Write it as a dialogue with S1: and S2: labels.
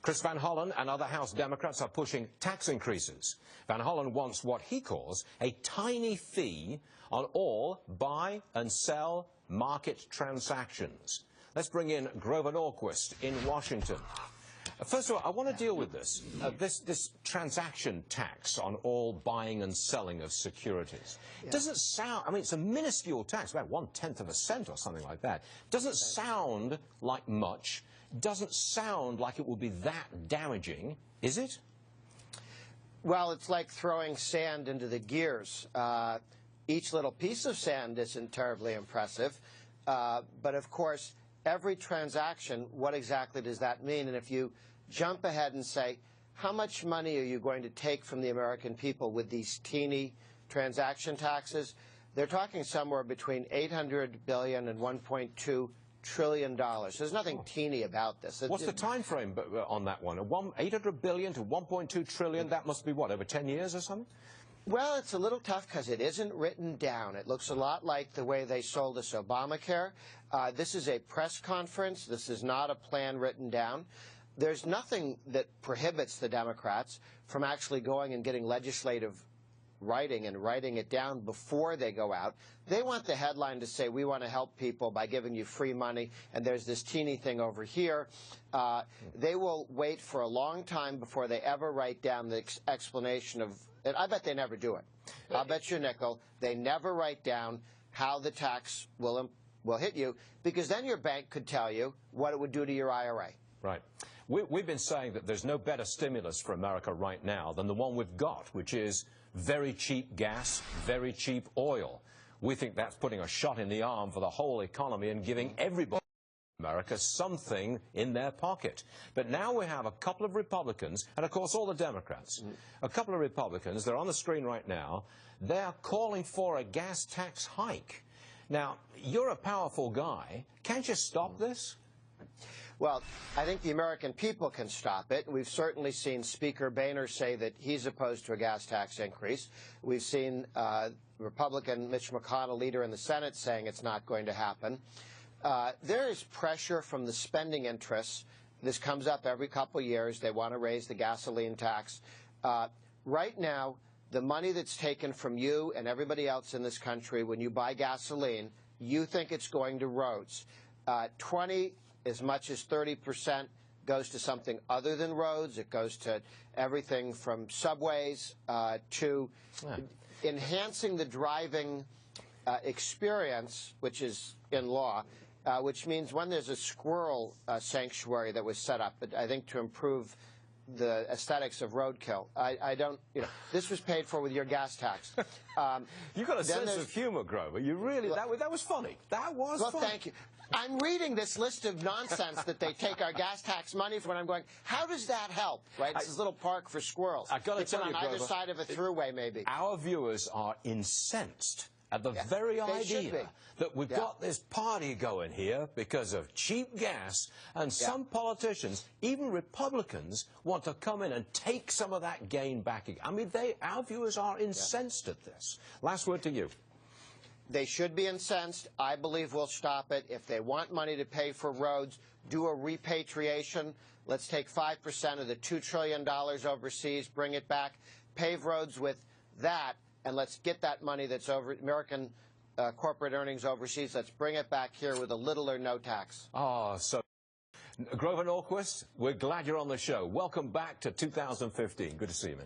S1: Chris Van Hollen and other House Democrats are pushing tax increases. Van Hollen wants what he calls a tiny fee on all buy and sell market transactions. Let's bring in Grover Norquist in Washington. First of all, I want to deal with this, this transaction tax on all buying and selling of securities. Yeah. Doesn't sound, I mean, it's a minuscule tax, about 1/10 of a cent or something like that. Doesn't sound like much. Doesn't sound like it will be that damaging, is it?
S2: Well, it's like throwing sand into the gears. Each little piece of sand isn't terribly impressive, but of course, every transaction, what exactly does that mean? And if you jump ahead and say, how much money are you going to take from the American people with these teeny transaction taxes? They're talking somewhere between $800 billion and $1.2 trillion. There's nothing teeny about this.
S1: What's the time frame on that one? $800 billion to $1.2 trillion, that must be what, over 10 years or something?
S2: Well, it's a little tough because it isn't written down. It looks a lot like the way they sold us Obamacare. This is a press conference. This is not a plan written down. There's nothing that prohibits the Democrats from actually going and getting legislative writing and writing it down before they go out. They want the headline to say, we want to help people by giving you free money, and there's this teeny thing over here. They will wait for a long time before they ever write down the explanation of, and I bet they never do it. I'll bet you a nickel, they never write down how the tax will hit you, because then your bank could tell you what it would do to your IRA.
S1: Right. We've been saying that there's no better stimulus for America right now than the one we've got, which is very cheap gas, very cheap oil. We think that's putting a shot in the arm for the whole economy and giving everybody in America something in their pocket. But now we have a couple of Republicans, and of course all the Democrats, a couple of Republicans, they're on the screen right now, they're calling for a gas tax hike. Now, you're a powerful guy. Can't you stop this?
S2: Well, I think the American people can stop it. We've certainly seen Speaker Boehner say that he's opposed to a gas tax increase. We've seen Republican Mitch McConnell, leader in the Senate, saying it's not going to happen. There is pressure from the spending interests. This comes up every couple of years. They want to raise the gasoline tax. Right now, the money that's taken from you and everybody else in this country when you buy gasoline, you think it's going to roads. As much as 30% goes to something other than roads. It goes to everything from subways to enhancing the driving experience, which is in law, which means when there's a squirrel sanctuary that was set up, I think to improve the aesthetics of roadkill. I don't, you know, this was paid for with your gas tax.
S1: You've got a sense of humor, Grover. You really, that was funny. That was funny.
S2: Well, thank you. I'm reading this list of nonsense that they take our gas tax money for, and I'm going, how does that help? Right? It's this little park for squirrels.
S1: I've got to tell you,
S2: on either side of a throughway, maybe.
S1: Our viewers are incensed at the very idea that we've got this party going here because of cheap gas, and some politicians, even Republicans, want to come in and take some of that gain back again. I mean, our viewers are incensed at this. Last word to you.
S2: They should be incensed. I believe we'll stop it. If they want money to pay for roads, do a repatriation. Let's take 5% of the $2 trillion overseas, bring it back, pave roads with that, and let's get that money that's over American corporate earnings overseas. Let's bring it back here with a little or no tax.
S1: Oh, so Grover Norquist, we're glad you're on the show. Welcome back to 2015. Good to see you, man.